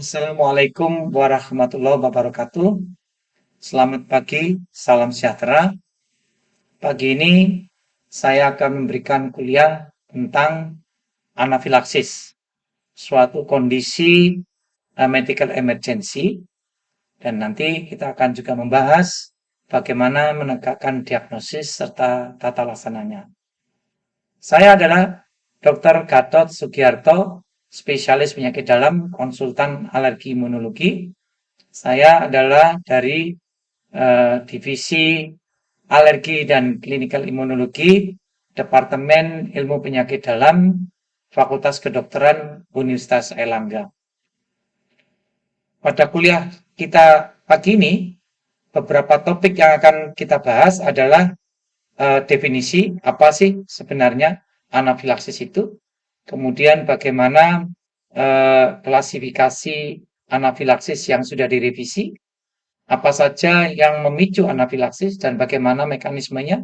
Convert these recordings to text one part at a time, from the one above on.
Assalamualaikum warahmatullahi wabarakatuh. Selamat pagi, salam sejahtera. Pagi ini saya akan memberikan kuliah tentang anafilaksis, suatu kondisi medical emergency, dan nanti kita akan juga membahas bagaimana menegakkan diagnosis serta tata laksananya. Saya adalah Dr. Gatot Sugiarto, spesialis penyakit dalam, konsultan alergi imunologi. Saya adalah dari Divisi Alergi dan Klinikal Imunologi, Departemen Ilmu Penyakit Dalam, Fakultas Kedokteran Universitas Airlangga. Pada kuliah kita pagi ini, beberapa topik yang akan kita bahas adalah definisi apa sih sebenarnya anafilaksis itu, kemudian bagaimana klasifikasi anafilaksis yang sudah direvisi, apa saja yang memicu anafilaksis dan bagaimana mekanismenya,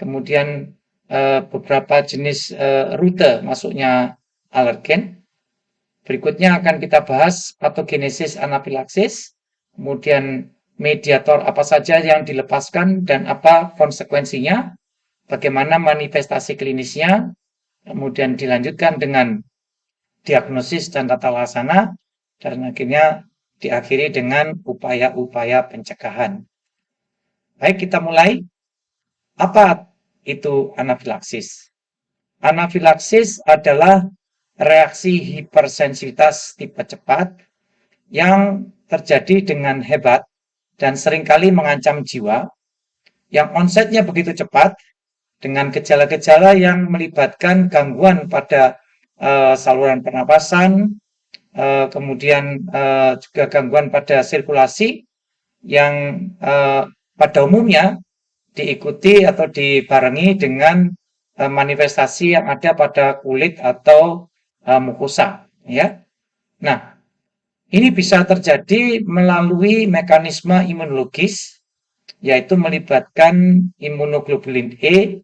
kemudian beberapa jenis rute masuknya alergen. Berikutnya akan kita bahas patogenesis anafilaksis, kemudian mediator apa saja yang dilepaskan dan apa konsekuensinya, bagaimana manifestasi klinisnya, kemudian dilanjutkan dengan diagnosis dan tata laksana, dan akhirnya diakhiri dengan upaya-upaya pencegahan. Baik, kita mulai. Apa itu anafilaksis? Anafilaksis adalah reaksi hipersensitivitas tipe cepat yang terjadi dengan hebat dan seringkali mengancam jiwa, yang onsetnya begitu cepat dengan gejala-gejala yang melibatkan gangguan pada saluran pernapasan, kemudian juga gangguan pada sirkulasi yang pada umumnya diikuti atau dibarengi dengan manifestasi yang ada pada kulit atau mukosa, ya. Nah, ini bisa terjadi melalui mekanisme imunologis, yaitu melibatkan imunoglobulin E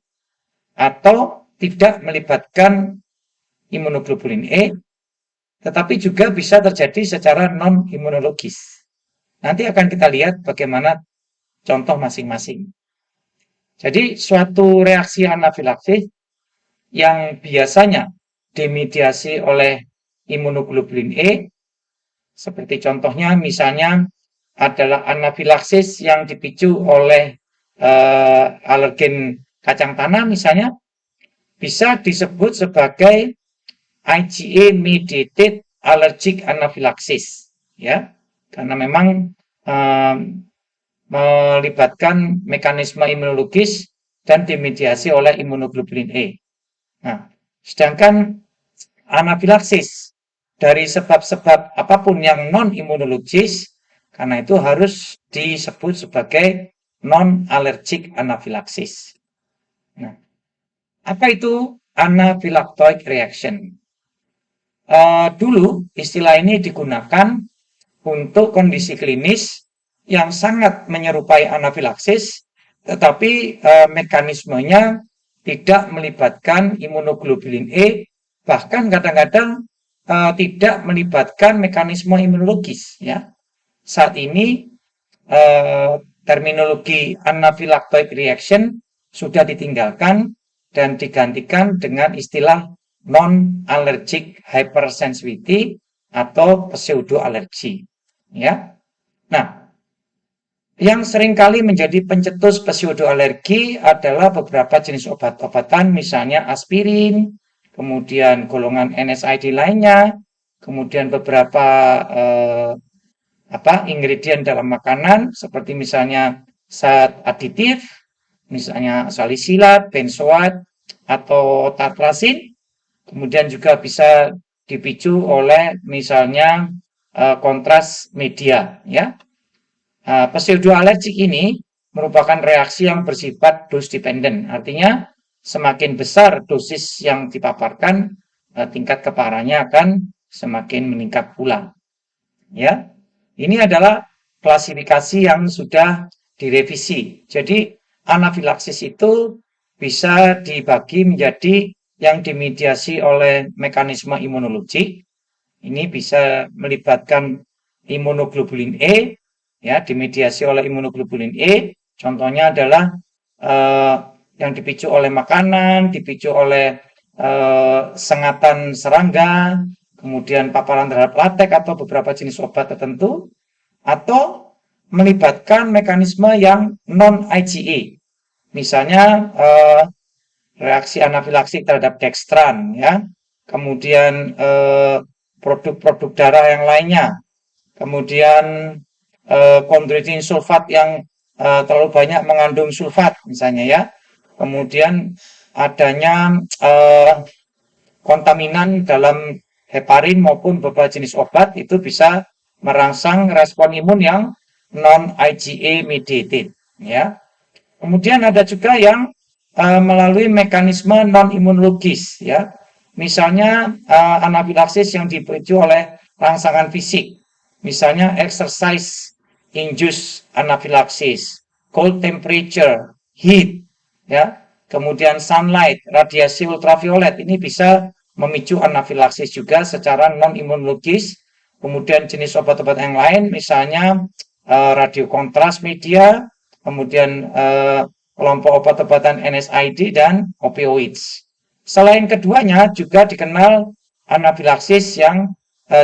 atau tidak melibatkan imunoglobulin E, tetapi juga bisa terjadi secara non-imunologis. Nanti akan kita lihat bagaimana contoh masing-masing. Jadi suatu reaksi anafilaksis yang biasanya dimediasi oleh imunoglobulin E, seperti contohnya misalnya adalah anafilaksis yang dipicu oleh alergen kacang tanah misalnya, bisa disebut sebagai IgA mediated allergic anaphylaxis, ya, karena memang melibatkan mekanisme imunologis dan dimediasi oleh imunoglobulin E. Nah, sedangkan anafilaksis dari sebab-sebab apapun yang non-imunologis, karena itu harus disebut sebagai non-allergic anafilaksis. Nah, apa itu anaphylactoid reaction? Dulu istilah ini digunakan untuk kondisi klinis yang sangat menyerupai anafilaksis, tetapi mekanismenya tidak melibatkan imunoglobulin E, bahkan kadang-kadang tidak melibatkan mekanisme imunologis. Ya, saat ini terminologi anaphylactoid reaction sudah ditinggalkan dan digantikan dengan istilah non-allergic hypersensitivity atau pseudoalergi. Ya, nah, yang seringkali menjadi pencetus pseudoalergi adalah beberapa jenis obat-obatan, misalnya aspirin, kemudian golongan NSAID lainnya, kemudian beberapa ingredient dalam makanan, seperti misalnya zat aditif, misalnya salisilat, benzoat, atau tartrazin. Kemudian juga bisa dipicu oleh misalnya kontras media, ya. Pseudoalergik ini merupakan reaksi yang bersifat dose dependent, artinya semakin besar dosis yang dipaparkan, tingkat keparahannya akan semakin meningkat pula. Ya, ini adalah klasifikasi yang sudah direvisi. Jadi anafilaksis itu bisa dibagi menjadi yang dimediasi oleh mekanisme imunologi, Ini bisa melibatkan imunoglobulin E, ya, dimediasi oleh imunoglobulin E. Contohnya adalah yang dipicu oleh makanan, dipicu oleh sengatan serangga, kemudian paparan terhadap latek atau beberapa jenis obat tertentu, atau melibatkan mekanisme yang non-IgE. Misalnya reaksi anafilaktik terhadap dextran, ya, kemudian produk-produk darah yang lainnya, kemudian kondroitin sulfat yang terlalu banyak mengandung sulfat, misalnya, ya, kemudian adanya kontaminan dalam heparin maupun beberapa jenis obat itu bisa merangsang respon imun yang non-IgA mediated, ya. Kemudian ada juga yang melalui mekanisme non-imunologis, ya. Misalnya anafilaksis yang dipicu oleh rangsangan fisik, misalnya exercise induced anafilaksis, cold temperature, heat, ya. Kemudian sunlight, radiasi ultraviolet, ini bisa memicu anafilaksis juga secara non-imunologis. Kemudian jenis obat-obat yang lain, misalnya radiokontras media, kemudian kelompok obat-obatan NSAID dan opioids. Selain keduanya juga dikenal anafilaksis yang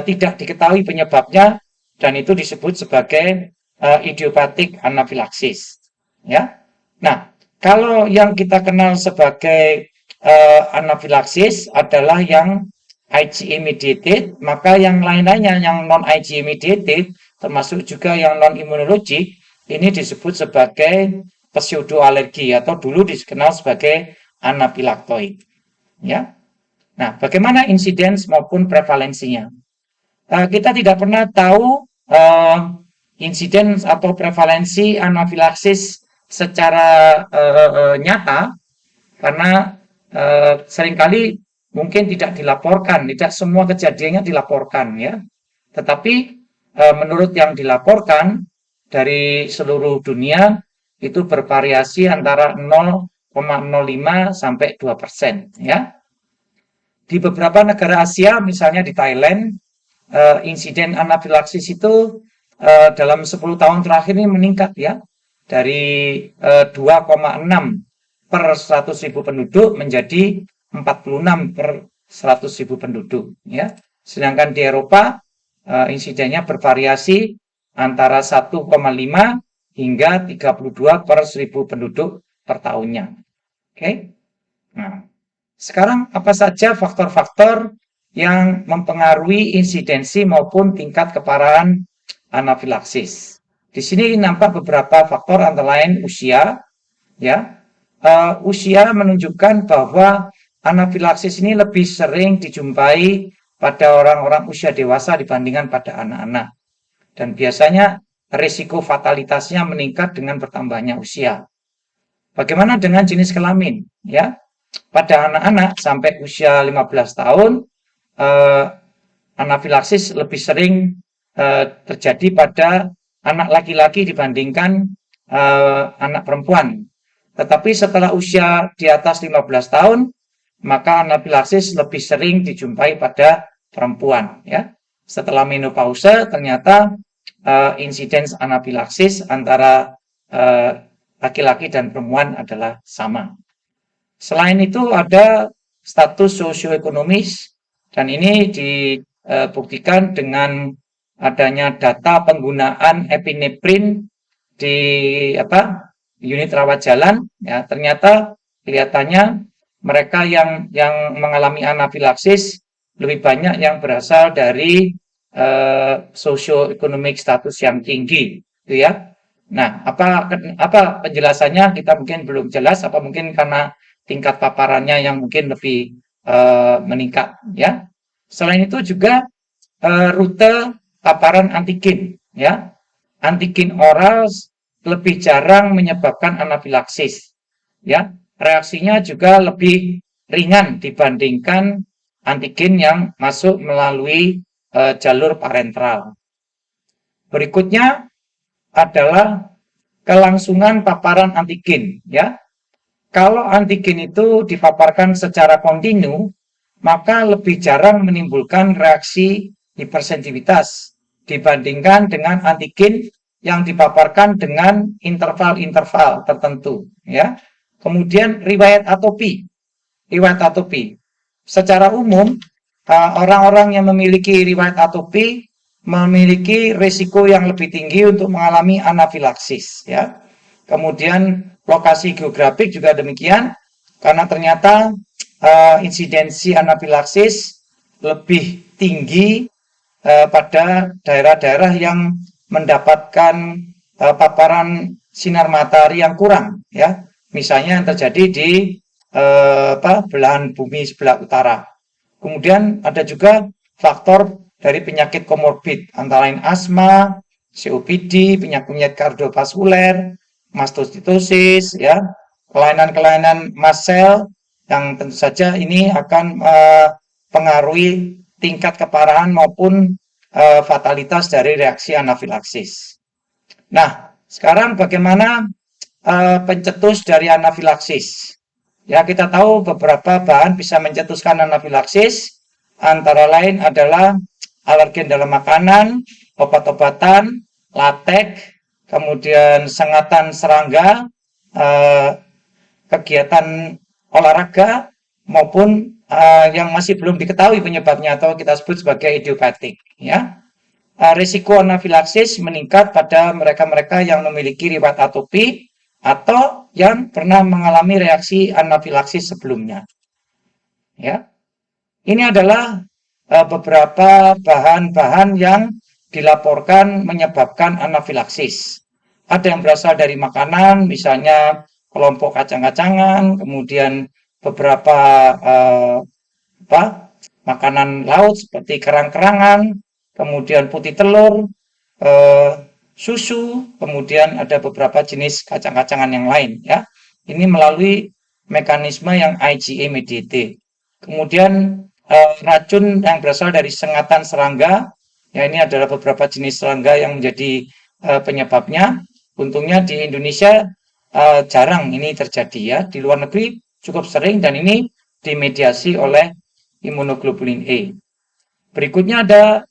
tidak diketahui penyebabnya, dan itu disebut sebagai idiopatik anafilaksis, ya. Nah, kalau yang kita kenal sebagai anafilaksis adalah yang IgE mediated, maka yang lain-lainnya yang non IgE mediated, termasuk juga yang non imunologik, ini disebut sebagai pseudoalergi atau dulu dikenal sebagai anafilaktoid, ya. Nah, bagaimana insiden maupun prevalensinya? Kita tidak pernah tahu insiden atau prevalensi anafilaksis secara nyata, karena seringkali mungkin tidak dilaporkan, tidak semua kejadiannya dilaporkan, ya. Tetapi menurut yang dilaporkan dari seluruh dunia itu bervariasi antara 0,05 sampai 2%, ya. Di beberapa negara Asia, misalnya di Thailand, insiden anafilaksis itu dalam 10 tahun terakhir ini meningkat, ya, dari 2,6 per 100.000 penduduk menjadi 46 per 100.000 penduduk, ya. Sedangkan di Eropa insidennya bervariasi antara 1,5 hingga 32 per 1.000 penduduk per tahunnya. Oke. Nah, sekarang apa saja faktor-faktor yang mempengaruhi insidensi maupun tingkat keparahan anafilaksis? Di sini nampak beberapa faktor, antara lain usia, ya. Usia menunjukkan bahwa anafilaksis ini lebih sering dijumpai pada orang-orang usia dewasa dibandingkan pada anak-anak. Dan biasanya risiko fatalitasnya meningkat dengan bertambahnya usia. Bagaimana dengan jenis kelamin, ya? Pada anak-anak sampai usia 15 tahun, anafilaksis lebih sering terjadi pada anak laki-laki dibandingkan anak perempuan. Tetapi setelah usia di atas 15 tahun, maka anafilaksis lebih sering dijumpai pada perempuan, ya. Setelah menopause, ternyata insiden anafilaksis antara laki-laki dan perempuan adalah sama. Selain itu ada status sosioekonomis, dan ini dibuktikan dengan adanya data penggunaan epinefrin di unit rawat jalan, ya. Ternyata kelihatannya mereka yang mengalami anafilaksis lebih banyak yang berasal dari sosioekonomik status yang tinggi, gitu, ya. Nah, apa penjelasannya kita mungkin belum jelas, apa mungkin karena tingkat paparannya yang mungkin lebih meningkat, ya. Selain itu juga rute paparan antigen, ya. Antigen oral lebih jarang menyebabkan anafilaksis, ya. Reaksinya juga lebih ringan dibandingkan antigen yang masuk melalui jalur parenteral. Berikutnya adalah kelangsungan paparan antigen, ya. Kalau antigen itu dipaparkan secara kontinu, maka lebih jarang menimbulkan reaksi hipersensitivitas dibandingkan dengan antigen yang dipaparkan dengan interval-interval tertentu, ya. Kemudian riwayat atopi. Riwayat atopi. Secara umum, orang-orang yang memiliki riwayat atopi memiliki risiko yang lebih tinggi untuk mengalami anafilaksis, ya. Kemudian lokasi geografik juga demikian, karena ternyata insidensi anafilaksis lebih tinggi pada daerah-daerah yang mendapatkan paparan sinar matahari yang kurang, ya. Misalnya yang terjadi di belahan bumi sebelah utara. Kemudian ada juga faktor dari penyakit komorbid, antara lain asma, COPD, penyakit kardiovaskuler, mastositosis, ya, kelainan-kelainan mast cell yang tentu saja ini akan mempengaruhi tingkat keparahan maupun fatalitas dari reaksi anafilaksis. Nah, sekarang bagaimana pencetus dari anafilaksis? Ya, kita tahu beberapa bahan bisa mencetuskan anafilaksis, antara lain adalah alergen dalam makanan, obat-obatan, latek, kemudian sengatan serangga, kegiatan olahraga, maupun yang masih belum diketahui penyebabnya atau kita sebut sebagai idiopatik, ya. Risiko anafilaksis meningkat pada mereka-mereka yang memiliki riwayat atopi atau yang pernah mengalami reaksi anafilaksis sebelumnya. Ya, ini adalah beberapa bahan-bahan yang dilaporkan menyebabkan anafilaksis. Ada yang berasal dari makanan, misalnya kelompok kacang-kacangan, kemudian beberapa makanan laut seperti kerang-kerangan, kemudian putih telur, susu, kemudian ada beberapa jenis kacang-kacangan yang lain, ya. Ini melalui mekanisme yang IgA mediated. Kemudian racun yang berasal dari sengatan serangga, ya, ini adalah beberapa jenis serangga yang menjadi penyebabnya. Untungnya di Indonesia jarang ini terjadi, ya. Di luar negeri cukup sering dan ini dimediasi oleh imunoglobulin E. Berikutnya ada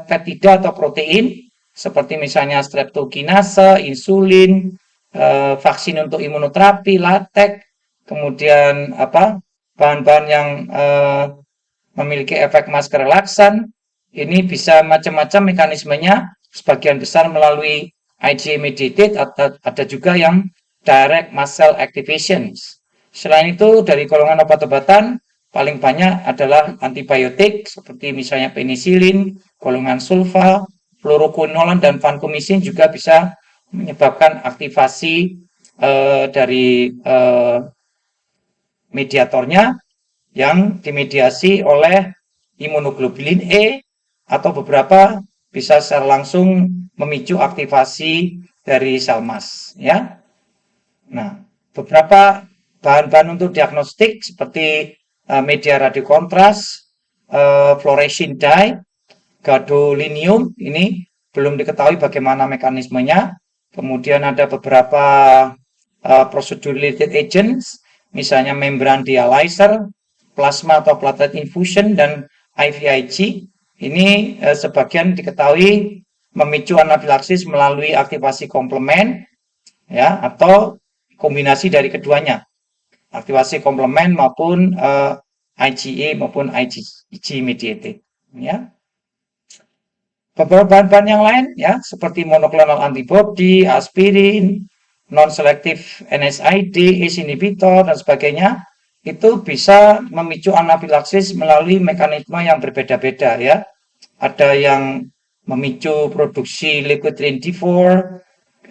peptida atau protein, seperti misalnya streptokinase, insulin, vaksin untuk imunoterapi, latek, kemudian bahan-bahan yang memiliki efek masker relaksan. Ini bisa macam-macam mekanismenya, sebagian besar melalui IgA mediated, ada juga yang direct mast cell activation. Selain itu, dari golongan obat-obatan, paling banyak adalah antibiotik, seperti misalnya penisilin, golongan sulfa, fluoroquinolone, dan vancomycin juga bisa menyebabkan aktivasi dari mediatornya yang dimediasi oleh imunoglobulin E, atau beberapa bisa secara langsung memicu aktivasi dari sel mas, ya. Nah, beberapa bahan-bahan untuk diagnostik seperti media radiokontras, fluorescein dye, gadolinium, ini belum diketahui bagaimana mekanismenya. Kemudian ada beberapa prosedur related agents, misalnya membran dialyzer, plasma atau platelet infusion, dan IVIG. Ini sebagian diketahui memicu anafilaksis melalui aktivasi komplement, ya, atau kombinasi dari keduanya, aktivasi komplement maupun IgA maupun IgG mediated, ya. Beberapa bahan-bahan yang lain, ya, seperti monoklonal antibody, aspirin, non-selective NSAID, ACE inhibitor, dan sebagainya, itu bisa memicu anafilaksis melalui mekanisme yang berbeda-beda, ya. Ada yang memicu produksi leukotriene D4,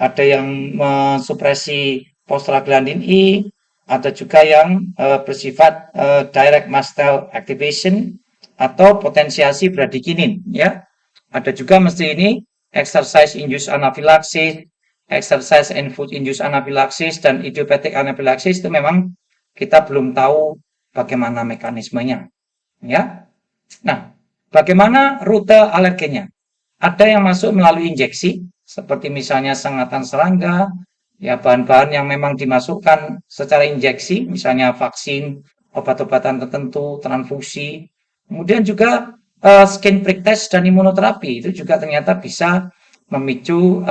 ada yang mensupresi prostaglandin E, ada juga yang bersifat direct mast cell activation atau potensiasi bradikinin, ya. Ada juga mesti ini exercise induced anaphylaxis, exercise and food induced anaphylaxis, dan idiopathic anaphylaxis itu memang kita belum tahu bagaimana mekanismenya, ya. Nah, bagaimana rute alergennya? Ada yang masuk melalui injeksi, seperti misalnya sengatan serangga, ya, bahan-bahan yang memang dimasukkan secara injeksi, misalnya vaksin, obat-obatan tertentu, transfusi. Kemudian juga skin prick test dan imunoterapi itu juga ternyata bisa memicu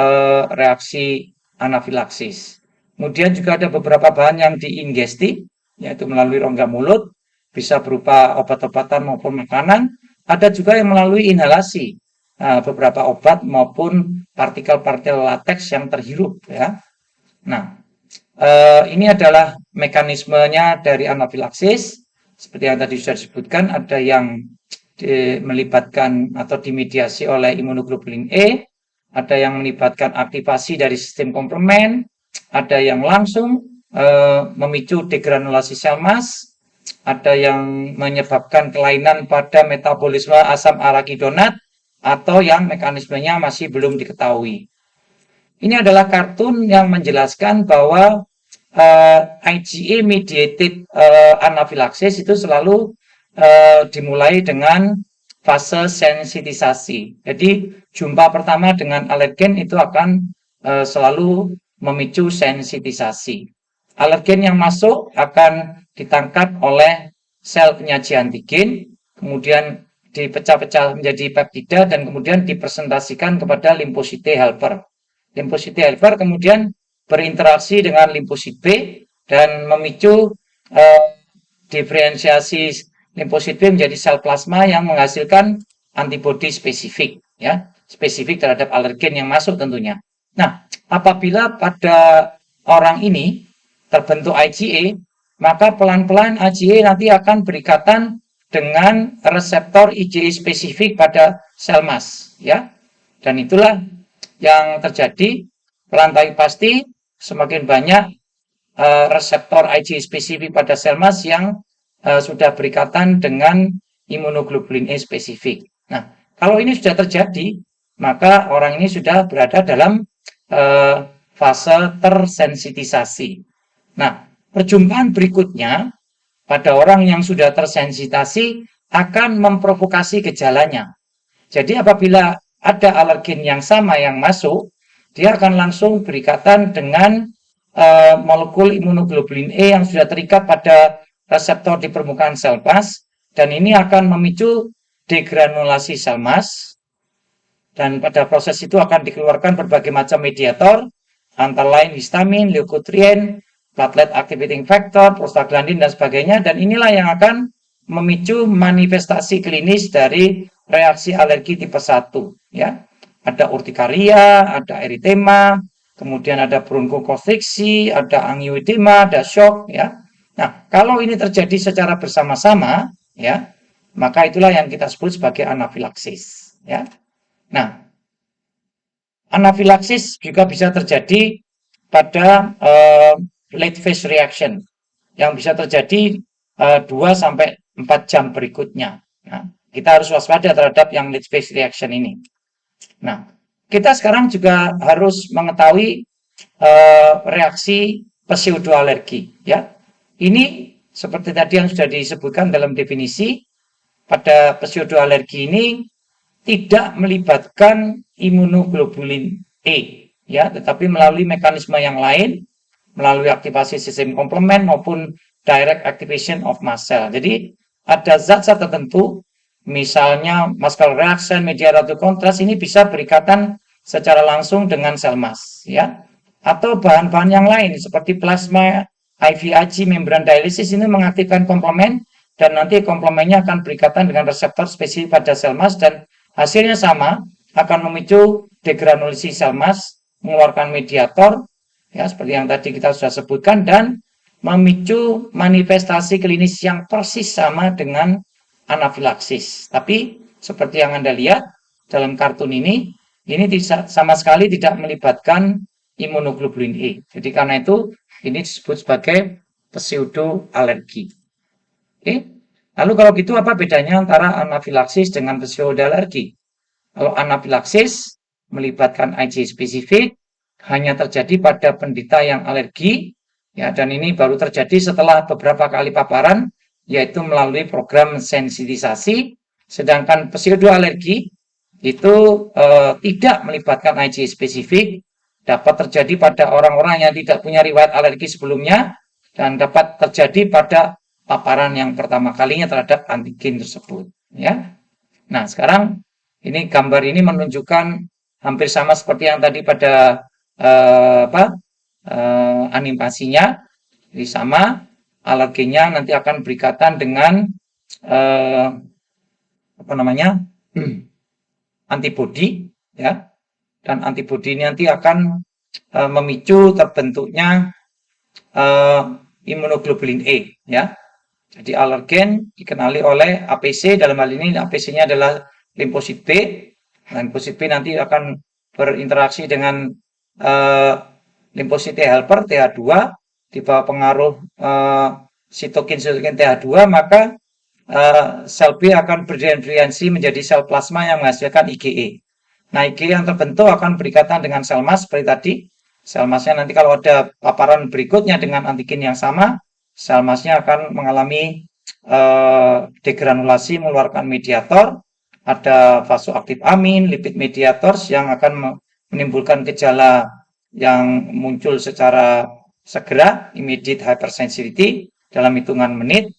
reaksi anafilaksis. Kemudian juga ada beberapa bahan yang diingesti, yaitu melalui rongga mulut, bisa berupa obat-obatan maupun makanan. Ada juga yang melalui inhalasi, beberapa obat maupun partikel-partikel lateks yang terhirup, ya. Nah, ini adalah mekanismenya dari anafilaksis. Seperti yang tadi sudah disebutkan, ada yang melibatkan atau dimediasi oleh imunoglobulin E, ada yang melibatkan aktivasi dari sistem komplement, ada yang langsung memicu degranulasi sel mas, ada yang menyebabkan kelainan pada metabolisme asam arakidonat, atau yang mekanismenya masih belum diketahui. Ini adalah kartun yang menjelaskan bahwa IgE mediated anafilaksis itu selalu dimulai dengan fase sensitisasi. Jadi jumpa pertama dengan alergen itu akan selalu memicu sensitisasi. Alergen yang masuk akan ditangkap oleh sel penyaji antigen, kemudian dipecah-pecah menjadi peptida dan kemudian dipresentasikan kepada limfosit helper. Limfosit helper kemudian berinteraksi dengan limfosit B dan memicu diferensiasi limfosit B menjadi sel plasma yang menghasilkan antibodi spesifik, ya, spesifik terhadap alergen yang masuk tentunya. Nah, apabila pada orang ini terbentuk IgE, maka pelan-pelan IgE nanti akan berikatan dengan reseptor IgE spesifik pada sel mas, ya. Dan itulah yang terjadi, pelan tapi pasti semakin banyak reseptor IgE spesifik pada sel mas yang sudah berikatan dengan imunoglobulin E spesifik. Nah, kalau ini sudah terjadi, maka orang ini sudah berada dalam fase tersensitisasi. Nah, perjumpaan berikutnya pada orang yang sudah tersensitasi akan memprovokasi gejalanya. Jadi apabila ada alergen yang sama yang masuk, dia akan langsung berikatan dengan molekul imunoglobulin E yang sudah terikat pada reseptor di permukaan sel mas, dan ini akan memicu degranulasi sel mas, dan pada proses itu akan dikeluarkan berbagai macam mediator, antara lain histamin, leukotrien, platelet activating factor, prostaglandin, dan sebagainya, dan inilah yang akan memicu manifestasi klinis dari reaksi alergi tipe 1, ya. Ada urtikaria, ada eritema, kemudian ada bronkokonstriksi, ada angioedema, ada shock, ya. Nah, kalau ini terjadi secara bersama-sama, ya, maka itulah yang kita sebut sebagai anafilaksis, ya. Nah, anafilaksis juga bisa terjadi pada late phase reaction yang bisa terjadi 2-4 jam berikutnya. Nah, kita harus waspada terhadap yang late phase reaction ini. Nah, kita sekarang juga harus mengetahui reaksi pseudoalergi, ya. Ini seperti tadi yang sudah disebutkan dalam definisi, pada pseudoalergi ini tidak melibatkan imunoglobulin E, ya, tetapi melalui mekanisme yang lain, melalui aktivasi sistem komplement maupun direct activation of mast cell. Jadi ada zat-zat tertentu, misalnya muscle relaxant, mediator kontras, ini bisa berikatan secara langsung dengan sel mas, ya. Atau bahan-bahan yang lain seperti plasma, IVIG, membran dialisis ini mengaktifkan komplement, dan nanti komplementnya akan berikatan dengan reseptor spesifik pada sel mas, dan hasilnya sama, akan memicu degranulasi sel mas, mengeluarkan mediator, ya, seperti yang tadi kita sudah sebutkan, dan memicu manifestasi klinis yang persis sama dengan anafilaksis. Tapi seperti yang Anda lihat dalam kartun ini sama sekali tidak melibatkan imunoglobulin E. Jadi karena itu ini disebut sebagai pseudoalergi. Oke. Lalu kalau gitu apa bedanya antara anafilaksis dengan pseudoalergi? Kalau anafilaksis melibatkan IgE spesifik hanya terjadi pada penderita yang alergi, ya, dan ini baru terjadi setelah beberapa kali paparan, yaitu melalui program sensitisasi. Sedangkan pseudoalergi itu tidak melibatkan IgE spesifik, dapat terjadi pada orang-orang yang tidak punya riwayat alergi sebelumnya, dan dapat terjadi pada paparan yang pertama kalinya terhadap antigen tersebut, ya. Nah, sekarang ini gambar ini menunjukkan hampir sama seperti yang tadi pada animasinya. Jadi sama, alergennya nanti akan berikatan dengan antibodi, ya, dan antibodi ini nanti akan memicu terbentuknya imunoglobulin E, ya. Jadi alergen dikenali oleh APC, dalam hal ini APC-nya adalah limfosit B. Limfosit B nanti akan berinteraksi dengan limfosit T helper TH2 di bawah pengaruh sitokin TH2, maka sel B akan berdiferensiasi menjadi sel plasma yang menghasilkan IgE. Nah, IgE yang terbentuk akan berikatan dengan sel mas seperti tadi. Sel masnya nanti kalau ada paparan berikutnya dengan antigen yang sama, sel masnya akan mengalami degranulasi, mengeluarkan mediator, ada vasoaktif amin, lipid mediators yang akan menimbulkan gejala yang muncul secara segera, immediate hypersensitivity dalam hitungan menit,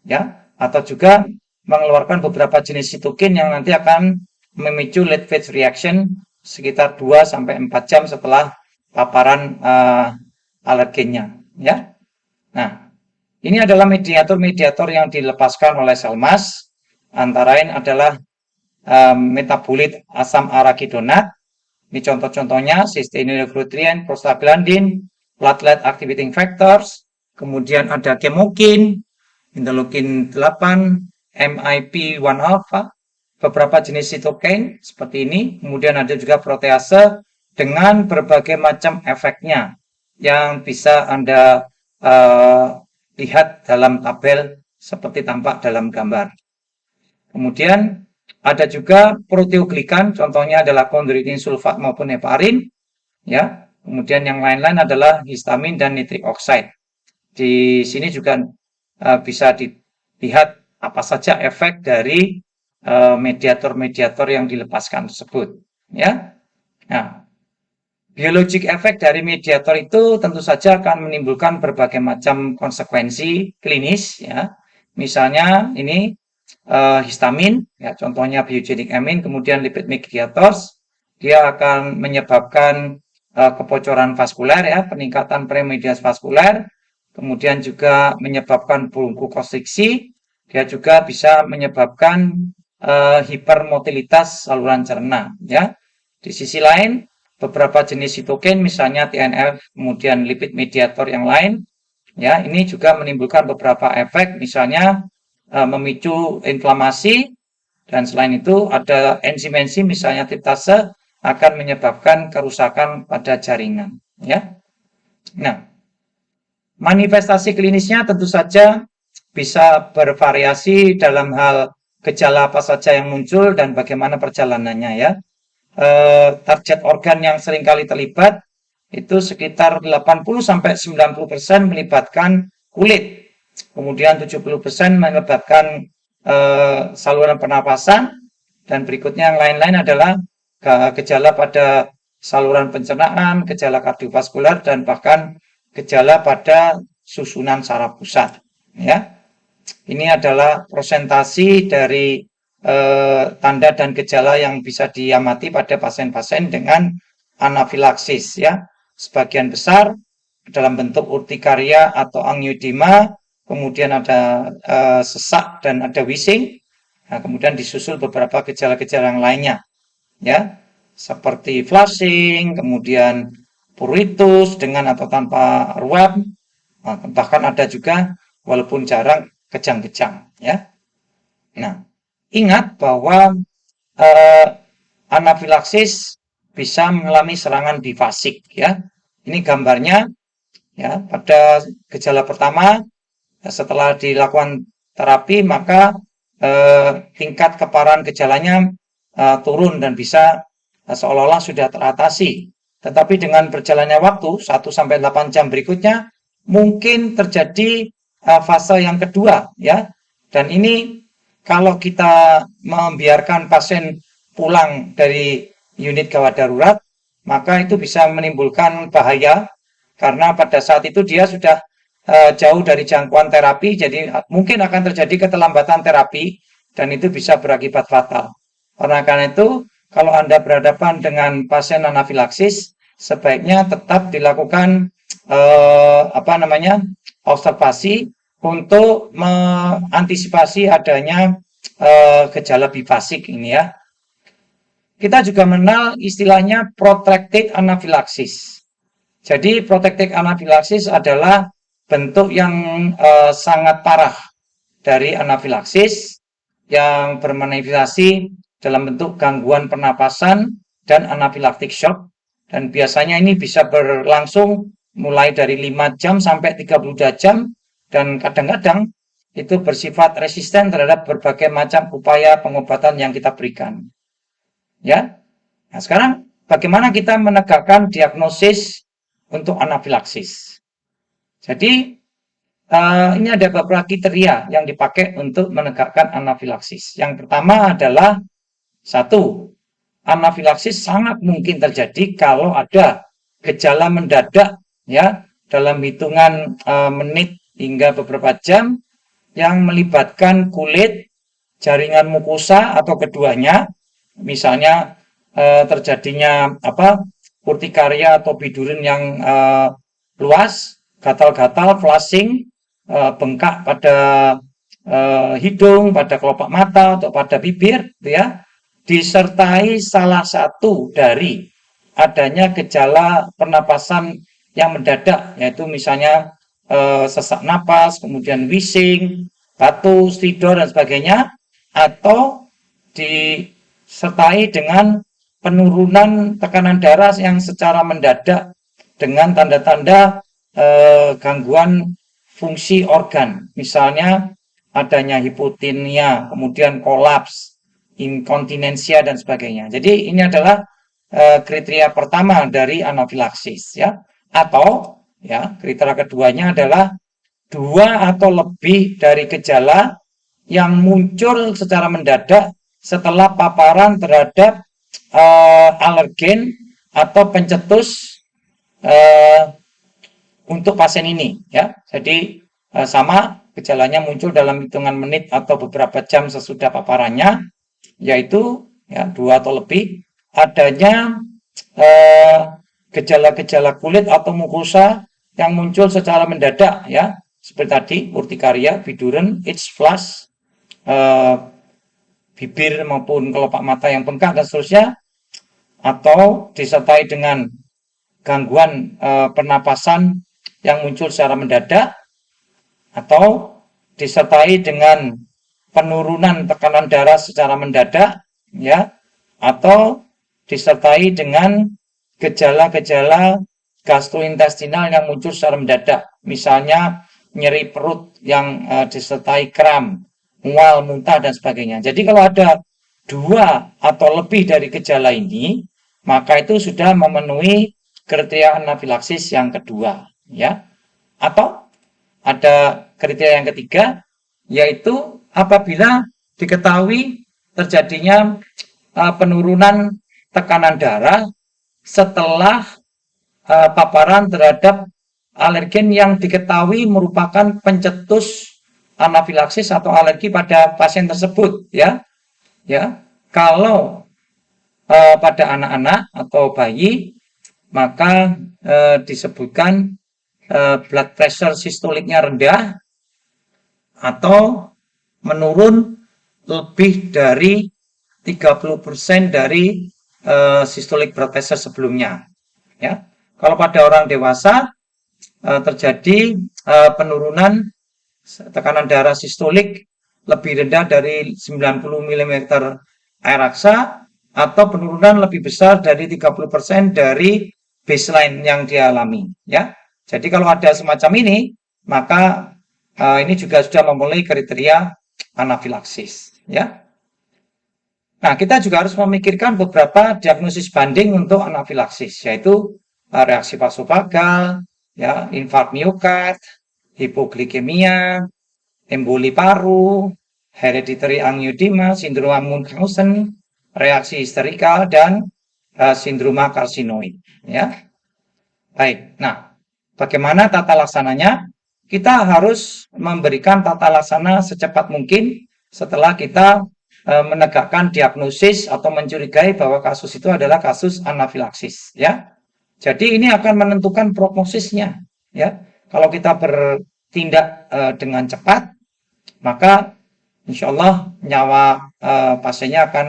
ya, atau juga mengeluarkan beberapa jenis sitokin yang nanti akan memicu late phase reaction sekitar 2-4 jam setelah paparan alergennya, ya. Nah, ini adalah mediator-mediator yang dilepaskan oleh sel mas, antara lain adalah metabolit asam arachidonat. Ini contoh-contohnya cysteinyl-nutrien, prostaglandin, platelet activating factors, kemudian ada kemokin, interleukin 8, MIP1 alpha, beberapa jenis sitokin seperti ini, kemudian ada juga protease dengan berbagai macam efeknya yang bisa Anda lihat dalam tabel seperti tampak dalam gambar. Kemudian ada juga proteoglikan, contohnya adalah kondroitin sulfat maupun heparin, ya. Kemudian yang lain-lain adalah histamin dan nitric oxide. Di sini juga bisa dilihat apa saja efek dari mediator-mediator yang dilepaskan tersebut, ya. Nah, biologic effect dari mediator itu tentu saja akan menimbulkan berbagai macam konsekuensi klinis, ya. Misalnya ini histamin, ya, contohnya biogenic amin, kemudian lipid mediators, dia akan menyebabkan kebocoran vaskuler, ya, peningkatan premediasi vaskuler, kemudian juga menyebabkan bronkokonstriksi, dia juga bisa menyebabkan hipermotilitas saluran cerna, ya. Di sisi lain, beberapa jenis sitokin misalnya TNF, kemudian lipid mediator yang lain, ya, ini juga menimbulkan beberapa efek, misalnya memicu inflamasi, dan selain itu ada enzim-enzim misalnya tryptase akan menyebabkan kerusakan pada jaringan, ya. Nah, manifestasi klinisnya tentu saja bisa bervariasi dalam hal gejala apa saja yang muncul dan bagaimana perjalanannya, ya. Target organ yang seringkali terlibat itu sekitar 80-90% melibatkan kulit, kemudian 70% menyebabkan saluran pernapasan, dan berikutnya yang lain-lain adalah gejala pada saluran pencernaan, gejala kardiovaskular, dan bahkan gejala pada susunan saraf pusat, ya. Ini adalah presentasi dari tanda dan gejala yang bisa diamati pada pasien-pasien dengan anafilaksis, ya. Sebagian besar dalam bentuk urtikaria atau angioedema, kemudian ada sesak dan ada wheezing. Nah, kemudian disusul beberapa gejala-gejala yang lainnya, ya, seperti flushing, kemudian pruritus dengan atau tanpa ruam, bahkan ada juga walaupun jarang kejang-kejang, ya. Nah, ingat bahwa anafilaksis bisa mengalami serangan bifasik, ya. Ini gambarnya, ya. Pada gejala pertama, setelah dilakukan terapi, maka tingkat keparahan gejalanya turun dan bisa seolah-olah sudah teratasi. Tetapi dengan berjalannya waktu 1-8 jam berikutnya mungkin terjadi fase yang kedua, ya. Dan ini kalau kita membiarkan pasien pulang dari unit gawat darurat, maka itu bisa menimbulkan bahaya karena pada saat itu dia sudah jauh dari jangkauan terapi, jadi mungkin akan terjadi keterlambatan terapi dan itu bisa berakibat fatal. Karena itu, kalau Anda berhadapan dengan pasien anafilaksis, sebaiknya tetap dilakukan observasi untuk mengantisipasi adanya gejala bifasik ini ya. Kita juga mengenal istilahnya protracted anafilaksis. Jadi protracted anafilaksis adalah bentuk yang sangat parah dari anafilaksis yang bermanifestasi dalam bentuk gangguan pernapasan dan anafilaktik shock, dan biasanya ini bisa berlangsung mulai dari 5 jam sampai 32 jam, dan kadang-kadang itu bersifat resisten terhadap berbagai macam upaya pengobatan yang kita berikan. Ya, nah sekarang bagaimana kita menegakkan diagnosis untuk anafilaksis? Jadi ini ada beberapa kriteria yang dipakai untuk menegakkan anafilaksis. Yang pertama adalah satu, anafilaksis sangat mungkin terjadi kalau ada gejala mendadak ya dalam hitungan menit hingga beberapa jam yang melibatkan kulit, jaringan mukosa atau keduanya, misalnya terjadinya urtikaria atau bidurin yang luas, gatal-gatal, flushing, bengkak pada hidung, pada kelopak mata atau pada bibir, ya, disertai salah satu dari adanya gejala pernapasan yang mendadak, yaitu misalnya sesak napas, kemudian wheezing, batuk, stridor dan sebagainya, atau disertai dengan penurunan tekanan darah yang secara mendadak dengan tanda-tanda gangguan fungsi organ, misalnya adanya hipotonia, kemudian kolaps, inkontinensia dan sebagainya. Jadi ini adalah kriteria pertama dari anafilaksis ya. Atau ya, kriteria keduanya adalah 2 atau lebih dari gejala yang muncul secara mendadak setelah paparan terhadap alergen atau pencetus untuk pasien ini ya. Jadi sama gejalanya muncul dalam hitungan menit atau beberapa jam sesudah paparannya, yaitu ya 2 atau lebih, adanya gejala-gejala kulit atau mukosa yang muncul secara mendadak ya, seperti tadi urtikaria, biduren, itch, flush, bibir maupun kelopak mata yang bengkak dan seterusnya, atau disertai dengan gangguan pernapasan yang muncul secara mendadak, atau disertai dengan penurunan tekanan darah secara mendadak ya, atau disertai dengan gejala-gejala gastrointestinal yang muncul secara mendadak, misalnya nyeri perut yang disertai kram, mual, muntah dan sebagainya. Jadi kalau ada 2 atau lebih dari gejala ini, maka itu sudah memenuhi kriteria anafilaksis yang kedua ya. Atau ada kriteria yang ketiga, yaitu apabila diketahui terjadinya penurunan tekanan darah setelah paparan terhadap alergen yang diketahui merupakan pencetus anafilaksis atau alergi pada pasien tersebut ya. Ya, kalau pada anak-anak atau bayi, maka disebutkan blood pressure sistoliknya rendah atau menurun lebih dari 30% dari systolic blood pressure sebelumnya ya. Kalau pada orang dewasa terjadi penurunan tekanan darah sistolik lebih rendah dari 90 mm air aksa atau penurunan lebih besar dari 30% dari baseline yang dialami ya. Jadi kalau ada semacam ini, maka ini juga sudah memenuhi kriteria anafilaksis ya. Nah, kita juga harus memikirkan beberapa diagnosis banding untuk anafilaksis, yaitu reaksi vasovagal, ya, infark miokard, hipoglikemia, emboli paru, hereditary angioedema, sindrom Munchausen, reaksi histerikal, dan sindroma karsinoid. Ya. Baik, nah bagaimana tata laksananya? Kita harus memberikan tata laksana secepat mungkin setelah kita menegakkan diagnosis atau mencurigai bahwa kasus itu adalah kasus anafilaksis, ya. Jadi ini akan menentukan prognosisnya, ya. Kalau kita bertindak dengan cepat, maka insya Allah nyawa pasiennya akan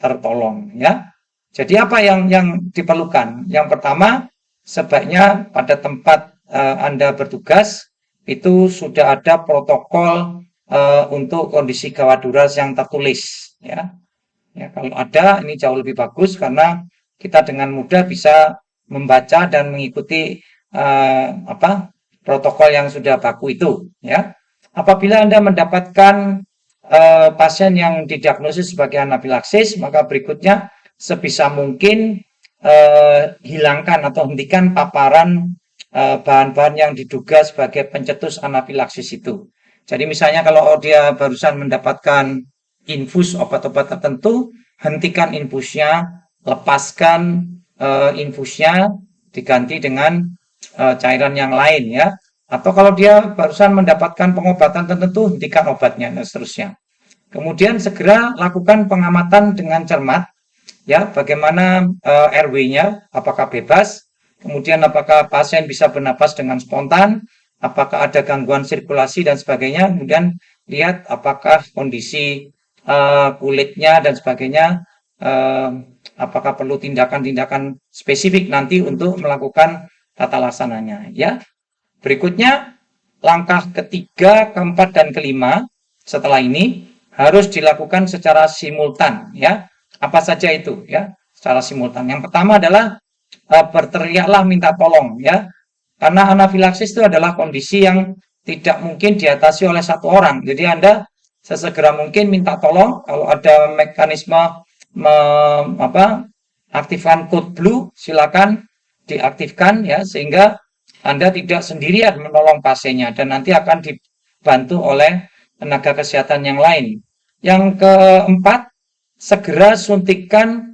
tertolong, ya. Jadi apa yang diperlukan? Yang pertama, sebaiknya pada tempat Anda bertugas itu sudah ada protokol untuk kondisi gawat darurat yang tertulis, ya. Ya, kalau ada ini jauh lebih bagus karena kita dengan mudah bisa membaca dan mengikuti protokol yang sudah baku itu, ya. Apabila Anda mendapatkan pasien yang didiagnosis sebagai anafilaksis, maka berikutnya sebisa mungkin hilangkan atau hentikan paparan bahan-bahan yang diduga sebagai pencetus anafilaksis itu. Jadi misalnya kalau dia barusan mendapatkan infus obat-obat tertentu, hentikan infusnya, lepaskan infusnya, diganti dengan cairan yang lain, ya. Atau kalau dia barusan mendapatkan pengobatan tertentu, hentikan obatnya dan seterusnya. Kemudian segera lakukan pengamatan dengan cermat, ya, bagaimana RW-nya, apakah bebas, kemudian apakah pasien bisa bernapas dengan spontan, apakah ada gangguan sirkulasi dan sebagainya, kemudian lihat apakah kondisi kulitnya dan sebagainya, apakah perlu tindakan-tindakan spesifik nanti untuk melakukan tata laksananya, ya. Berikutnya, langkah ketiga, keempat, dan kelima setelah ini harus dilakukan secara simultan, ya. Apa saja itu, ya, secara simultan. Yang pertama adalah berteriaklah minta tolong, ya. Karena anafilaksis itu adalah kondisi yang tidak mungkin diatasi oleh satu orang. Jadi Anda sesegera mungkin minta tolong. Kalau ada mekanisme aktifkan code blue, silakan diaktifkan, ya, sehingga Anda tidak sendirian menolong pasiennya dan nanti akan dibantu oleh tenaga kesehatan yang lain. Yang keempat, segera suntikan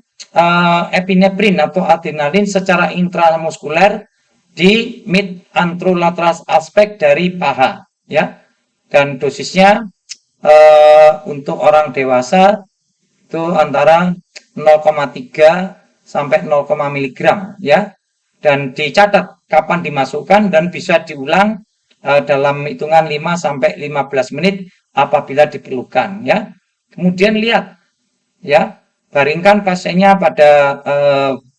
epinefrin atau adrenalin secara intramuskuler di mid anterolateral aspek dari paha, ya. Dan dosisnya untuk orang dewasa itu antara 0,3 sampai 0, mg, ya. Dan dicatat kapan dimasukkan dan bisa diulang dalam hitungan 5 sampai 15 menit apabila diperlukan, ya. Kemudian lihat, ya, baringkan pasiennya pada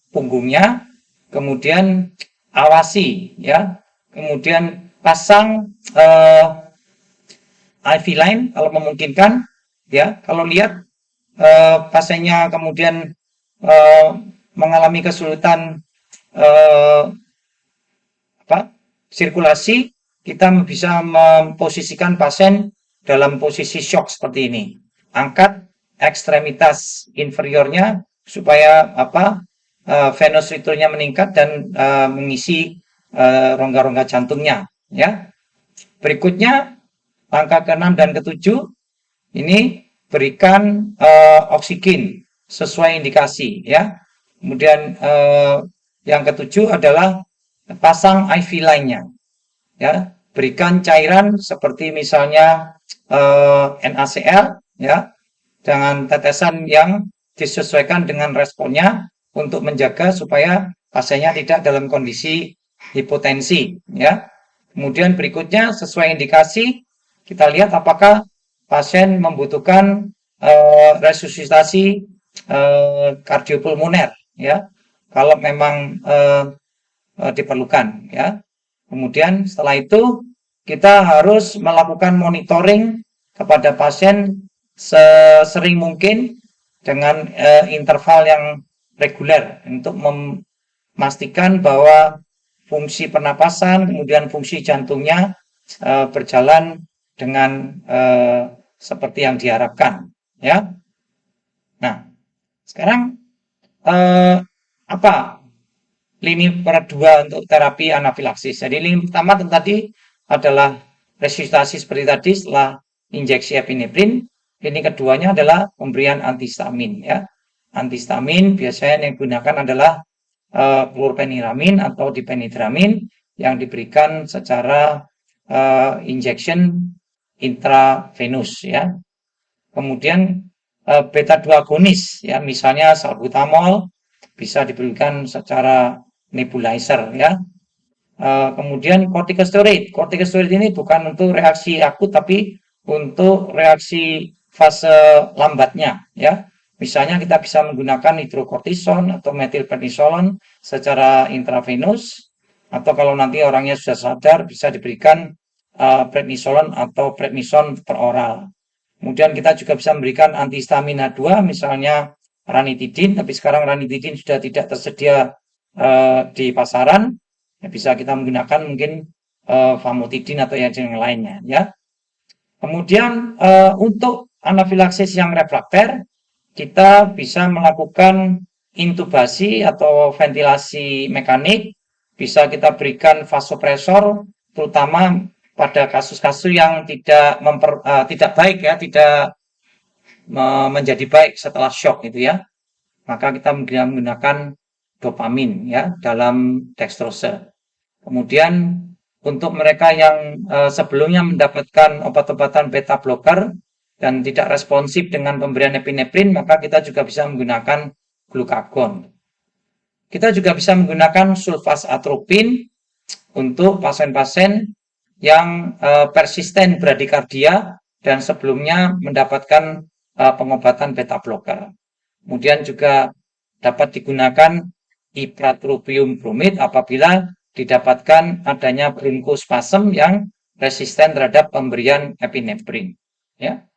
punggungnya, kemudian awasi, ya. Kemudian pasang IV line kalau memungkinkan, ya. Kalau lihat pasiennya kemudian mengalami kesulitan sirkulasi, kita bisa memposisikan pasien dalam posisi shock seperti ini. Angkat ekstremitas inferiornya supaya venous return-nya meningkat dan mengisi rongga-rongga jantungnya, ya. Berikutnya langkah ke-6 dan ke-7 ini berikan oksigen sesuai indikasi, ya. Kemudian yang ke-7 adalah pasang IV line-nya, ya. Berikan cairan seperti misalnya NaCl, ya, dengan tetesan yang disesuaikan dengan responnya untuk menjaga supaya pasiennya tidak dalam kondisi hipotensi, ya. Kemudian berikutnya sesuai indikasi kita lihat apakah pasien membutuhkan resusitasi kardiopulmoner, ya, kalau memang diperlukan, ya. Kemudian setelah itu kita harus melakukan monitoring kepada pasien sesering mungkin dengan interval yang reguler untuk memastikan bahwa fungsi pernapasan kemudian fungsi jantungnya berjalan dengan seperti yang diharapkan, ya. Nah, sekarang apa lini kedua untuk terapi anafilaksis? Jadi lini pertama tadi adalah resusitasi seperti tadi setelah injeksi epinefrin. Lini keduanya adalah pemberian antihistamin, ya. Antihistamin biasanya yang digunakan adalah klorpeniramin atau dipenidramin yang diberikan secara injection intravenous, ya. Kemudian beta 2 agonis, ya, misalnya salbutamol bisa diberikan secara nebulizer, ya. Kemudian kortikosteroid ini bukan untuk reaksi akut tapi untuk reaksi fase lambatnya, ya. Misalnya kita bisa menggunakan hidrokortison atau metilprednisolon secara intravenus, atau kalau nanti orangnya sudah sadar bisa diberikan prednisolon atau prednison per oral. Kemudian kita juga bisa memberikan antihistamina 2, misalnya ranitidin, tapi sekarang ranitidin sudah tidak tersedia di pasaran. Ya, bisa kita menggunakan mungkin famotidin atau yang lainnya, ya. Kemudian untuk anafilaksis yang refrakter, kita bisa melakukan intubasi atau ventilasi mekanik, bisa kita berikan vasopresor, terutama pada kasus-kasus yang tidak baik, ya, tidak menjadi baik setelah shock itu, ya. Maka kita menggunakan dopamin, ya, dalam dextrose. Kemudian untuk mereka yang sebelumnya mendapatkan obat-obatan beta blocker dan tidak responsif dengan pemberian epinefrin, maka kita juga bisa menggunakan glukagon. Kita juga bisa menggunakan sulfasatropin untuk pasien-pasien yang persisten bradikardia dan sebelumnya mendapatkan pengobatan beta blocker. Kemudian juga dapat digunakan ipratropium bromid apabila didapatkan adanya bronkospasm yang resisten terhadap pemberian epinefrin, ya.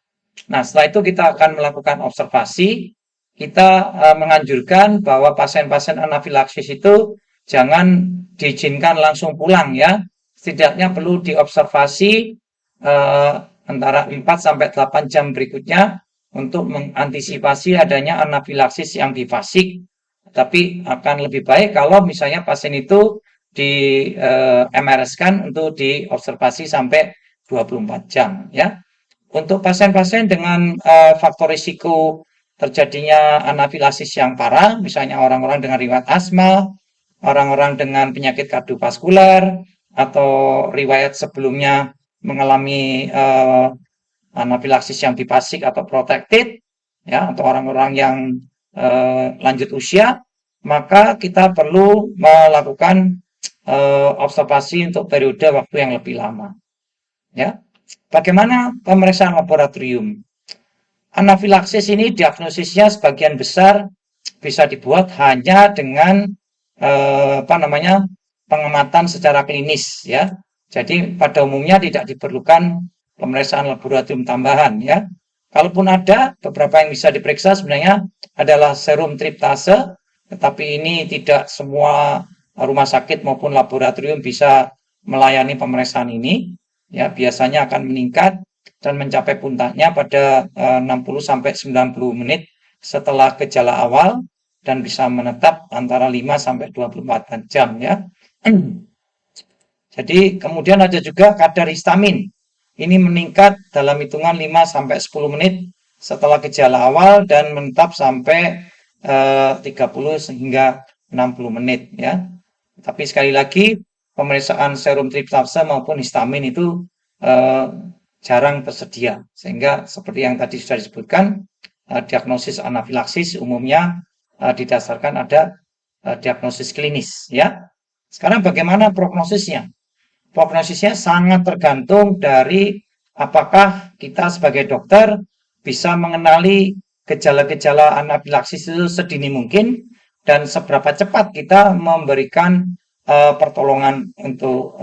Nah, setelah itu kita akan melakukan observasi. Kita menganjurkan bahwa pasien-pasien anafilaksis itu jangan diizinkan langsung pulang, ya. Setidaknya perlu diobservasi antara 4 sampai 8 jam berikutnya untuk mengantisipasi adanya anafilaksis yang bifasik. Tapi akan lebih baik kalau misalnya pasien itu di MRS-kan untuk diobservasi sampai 24 jam, ya. Untuk pasien-pasien dengan faktor risiko terjadinya anafilaksis yang parah, misalnya orang-orang dengan riwayat asma, orang-orang dengan penyakit kardiovaskular, atau riwayat sebelumnya mengalami anafilaksis yang bifasik atau protected, ya, atau orang-orang yang lanjut usia, maka kita perlu melakukan observasi untuk periode waktu yang lebih lama, ya. Bagaimana pemeriksaan laboratorium? Anafilaksis ini diagnosisnya sebagian besar bisa dibuat hanya dengan pengamatan secara klinis, ya. Jadi pada umumnya tidak diperlukan pemeriksaan laboratorium tambahan, ya. Kalaupun ada, beberapa yang bisa diperiksa sebenarnya adalah serum tryptase, tetapi ini tidak semua rumah sakit maupun laboratorium bisa melayani pemeriksaan ini, ya. Biasanya akan meningkat dan mencapai puncaknya pada 60 sampai 90 menit setelah gejala awal dan bisa menetap antara 5 sampai 24 jam, ya. Jadi kemudian ada juga kadar histamin. Ini meningkat dalam hitungan 5 sampai 10 menit setelah gejala awal dan menetap sampai 30 hingga 60 menit, ya. Tapi sekali lagi pemeriksaan serum tryptase maupun histamin itu jarang tersedia, sehingga seperti yang tadi sudah disebutkan, diagnosis anafilaksis umumnya didasarkan ada diagnosis klinis, ya. Sekarang bagaimana prognosisnya? Prognosisnya sangat tergantung dari apakah kita sebagai dokter bisa mengenali gejala-gejala anafilaksis itu sedini mungkin dan seberapa cepat kita memberikan pertolongan untuk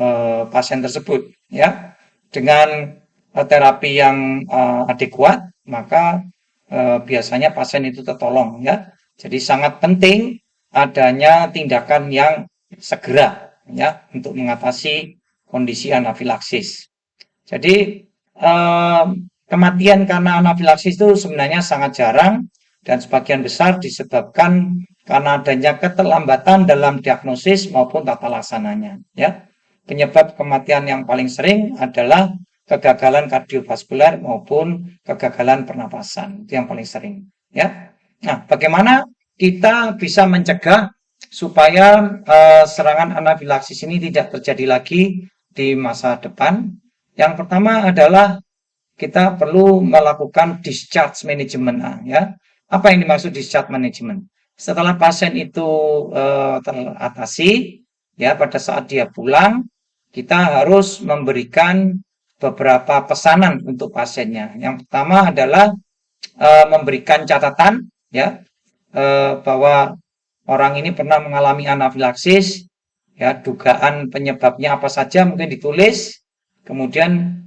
pasien tersebut, ya. Dengan terapi yang adekuat, maka biasanya pasien itu tertolong, ya. Jadi sangat penting adanya tindakan yang segera, ya, untuk mengatasi kondisi anafilaksis. Jadi kematian karena anafilaksis itu sebenarnya sangat jarang dan sebagian besar disebabkan karena adanya keterlambatan dalam diagnosis maupun tata laksananya, ya. Penyebab kematian yang paling sering adalah kegagalan kardiovaskuler maupun kegagalan pernapasan, itu yang paling sering, ya. Nah, bagaimana kita bisa mencegah supaya serangan anafilaksis ini tidak terjadi lagi di masa depan? Yang pertama adalah kita perlu melakukan discharge management, ya. Apa yang dimaksud discharge management? Setelah pasien itu teratasi, ya, pada saat dia pulang, kita harus memberikan beberapa pesanan untuk pasiennya. Yang pertama adalah memberikan catatan, ya, bahwa orang ini pernah mengalami anafilaksis, ya, dugaan penyebabnya apa saja mungkin ditulis, kemudian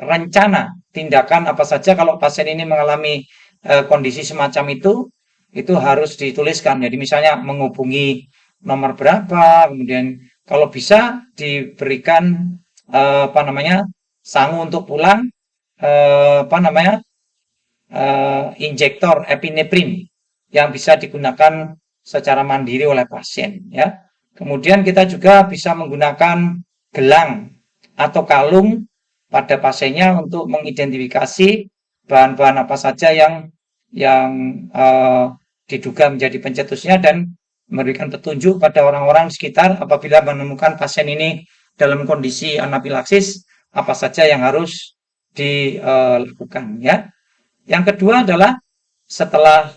rencana tindakan apa saja kalau pasien ini mengalami kondisi semacam itu harus dituliskan. Jadi misalnya menghubungi nomor berapa, kemudian kalau bisa diberikan apa namanya sangu untuk pulang, apa namanya injektor epinefrin yang bisa digunakan secara mandiri oleh pasien, ya. Kemudian kita juga bisa menggunakan gelang atau kalung pada pasiennya untuk mengidentifikasi bahan-bahan apa saja yang diduga menjadi pencetusnya dan memberikan petunjuk pada orang-orang di sekitar apabila menemukan pasien ini dalam kondisi anafilaksis apa saja yang harus dilakukan, ya. Yang kedua adalah setelah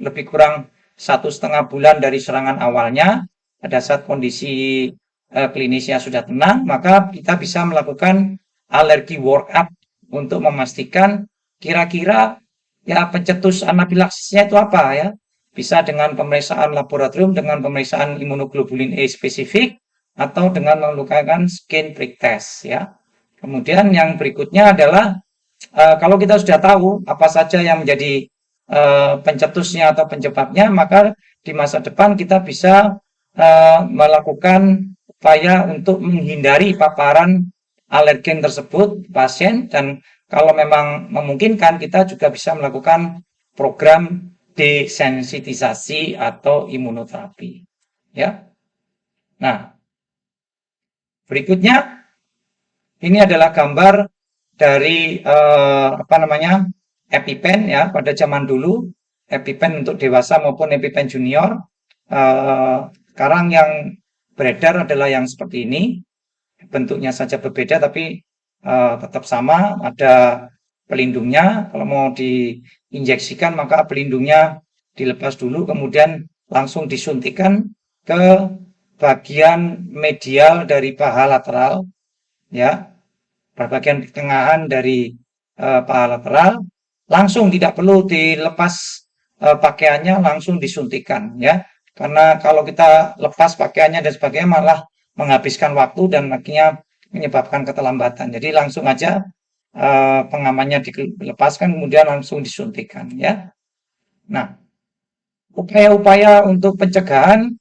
lebih kurang 1,5 bulan dari serangan awalnya, pada saat kondisi klinisnya sudah tenang, maka kita bisa melakukan alergi workup untuk memastikan kira-kira ya pencetus anafilaksisnya itu apa, ya. Bisa dengan pemeriksaan laboratorium, dengan pemeriksaan imunoglobulin E spesifik, atau dengan melakukan skin prick test, ya. Kemudian yang berikutnya adalah kalau kita sudah tahu apa saja yang menjadi pencetusnya atau penyebabnya, maka di masa depan kita bisa melakukan upaya untuk menghindari paparan alergen tersebut pasien, dan kalau memang memungkinkan kita juga bisa melakukan program desensitisasi atau imunoterapi, ya. Nah, berikutnya ini adalah gambar dari apa namanya EpiPen, ya, pada zaman dulu EpiPen untuk dewasa maupun EpiPen junior. Sekarang yang beredar adalah yang seperti ini, bentuknya saja berbeda tapi tetap sama, ada pelindungnya. Kalau mau diinjeksikan maka pelindungnya dilepas dulu, kemudian langsung disuntikan ke bagian medial dari paha lateral, ya, bagian pertengahan dari paha lateral, langsung tidak perlu dilepas pakaiannya, langsung disuntikan, ya. Karena kalau kita lepas pakaiannya dan sebagainya malah menghabiskan waktu dan akhirnya menyebabkan keterlambatan. Jadi langsung aja pengamannya dilepaskan kemudian langsung disuntikan, ya. Nah, upaya-upaya untuk pencegahan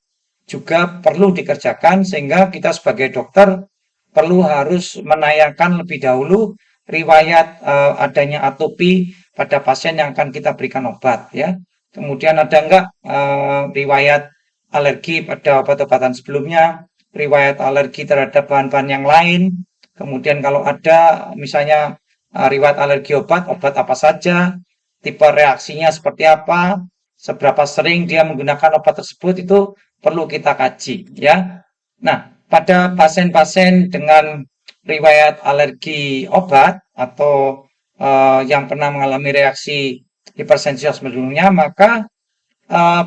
juga perlu dikerjakan sehingga kita sebagai dokter perlu harus menanyakan lebih dahulu riwayat adanya atopi pada pasien yang akan kita berikan obat, ya. Kemudian ada enggak riwayat alergi pada obat-obatan sebelumnya, riwayat alergi terhadap bahan-bahan yang lain. Kemudian kalau ada misalnya riwayat alergi obat apa saja, tipe reaksinya seperti apa, seberapa sering dia menggunakan obat tersebut, itu perlu kita kaji, ya. Nah, pada pasien-pasien dengan riwayat alergi obat atau yang pernah mengalami reaksi hipersensitivitas sebelumnya, maka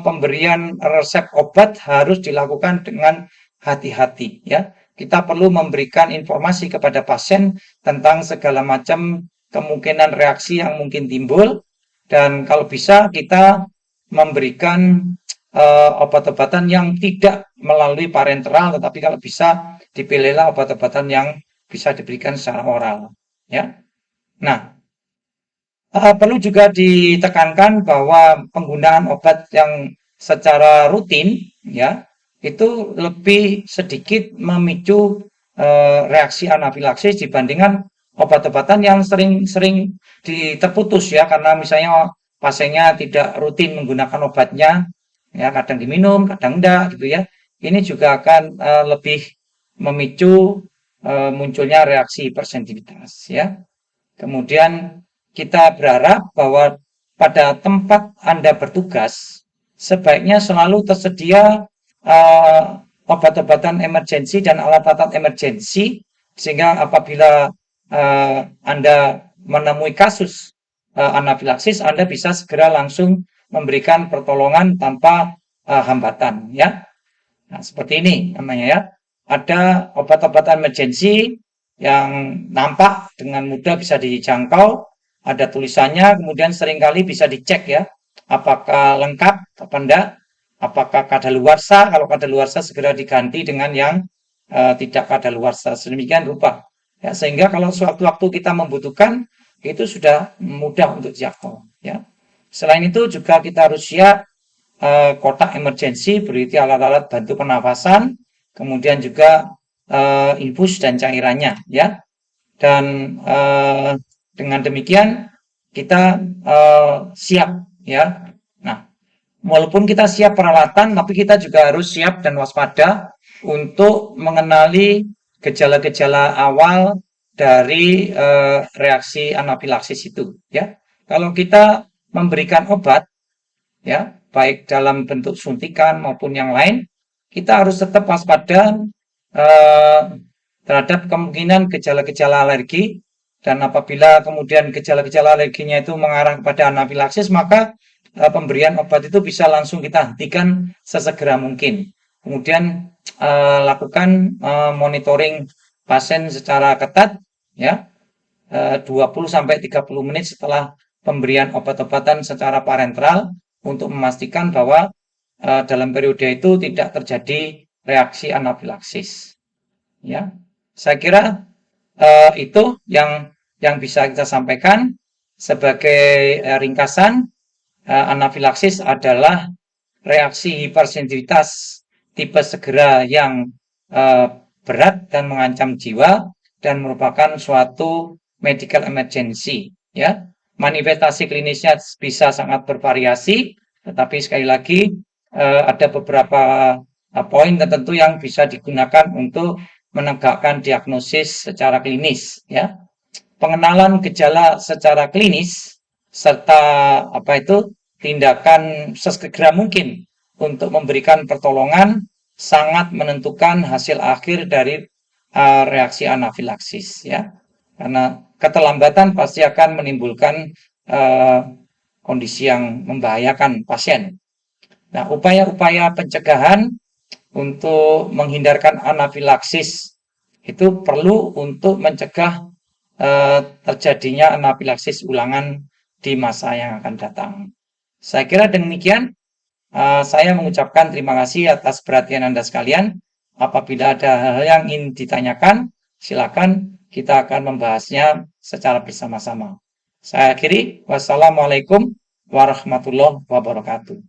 pemberian resep obat harus dilakukan dengan hati-hati, ya. Kita perlu memberikan informasi kepada pasien tentang segala macam kemungkinan reaksi yang mungkin timbul, dan kalau bisa kita memberikan obat-obatan yang tidak melalui parenteral, tetapi kalau bisa dipilihlah obat-obatan yang bisa diberikan secara oral, ya. Nah, perlu juga ditekankan bahwa penggunaan obat yang secara rutin, ya, itu lebih sedikit memicu reaksi anafilaksis dibandingkan obat-obatan yang sering-sering terputus, ya, karena misalnya pasiennya tidak rutin menggunakan obatnya, ya, kadang diminum, kadang enggak, gitu, ya. Ini juga akan lebih memicu munculnya reaksi hipersensitivitas, ya. Kemudian kita berharap bahwa pada tempat Anda bertugas sebaiknya selalu tersedia obat-obatan emergensi dan alat-alat emergensi, sehingga apabila Anda menemui kasus anafilaksis, Anda bisa segera langsung memberikan pertolongan tanpa hambatan, ya. Nah, seperti ini namanya, ya. Ada obat-obatan emergency yang nampak dengan mudah bisa dijangkau, ada tulisannya, kemudian seringkali bisa dicek, ya, apakah lengkap apa enggak, apakah kadaluarsa. Kalau kadaluarsa segera diganti dengan yang tidak kadaluarsa, sedemikian rupa, ya, sehingga kalau suatu waktu kita membutuhkan itu sudah mudah untuk dijangkau, ya. Selain itu juga kita harus siap kotak emergensi berisi alat-alat bantu pernafasan, kemudian juga infus dan cairannya, ya. Dan dengan demikian kita siap, ya. Nah, walaupun kita siap peralatan, tapi kita juga harus siap dan waspada untuk mengenali gejala-gejala awal dari reaksi anafilaksis itu, ya. Kalau kita memberikan obat, ya, baik dalam bentuk suntikan maupun yang lain, kita harus tetap waspada eh, terhadap kemungkinan gejala-gejala alergi, dan apabila kemudian gejala-gejala alerginya itu mengarah kepada anafilaksis, maka pemberian obat itu bisa langsung kita hentikan sesegera mungkin. Kemudian lakukan monitoring pasien secara ketat, ya, 20-30 menit setelah pemberian obat-obatan secara parenteral untuk memastikan bahwa dalam periode itu tidak terjadi reaksi anafilaksis, ya. Saya kira itu yang bisa kita sampaikan sebagai ringkasan. Anafilaksis adalah reaksi hipersensitivitas tipe segera yang berat dan mengancam jiwa dan merupakan suatu medical emergency, ya. Manifestasi klinisnya bisa sangat bervariasi, tetapi sekali lagi ada beberapa poin tertentu yang bisa digunakan untuk menegakkan diagnosis secara klinis, ya. Pengenalan gejala secara klinis serta tindakan sesegera mungkin untuk memberikan pertolongan sangat menentukan hasil akhir dari reaksi anafilaksis, ya. Karena keterlambatan pasti akan menimbulkan kondisi yang membahayakan pasien. Nah, upaya-upaya pencegahan untuk menghindarkan anafilaksis itu perlu untuk mencegah terjadinya anafilaksis ulangan di masa yang akan datang. Saya kira demikian. Saya mengucapkan terima kasih atas perhatian Anda sekalian. Apabila ada hal yang ingin ditanyakan, silakan, kita akan membahasnya secara bersama-sama. Saya akhiri. Wassalamualaikum warahmatullahi wabarakatuh.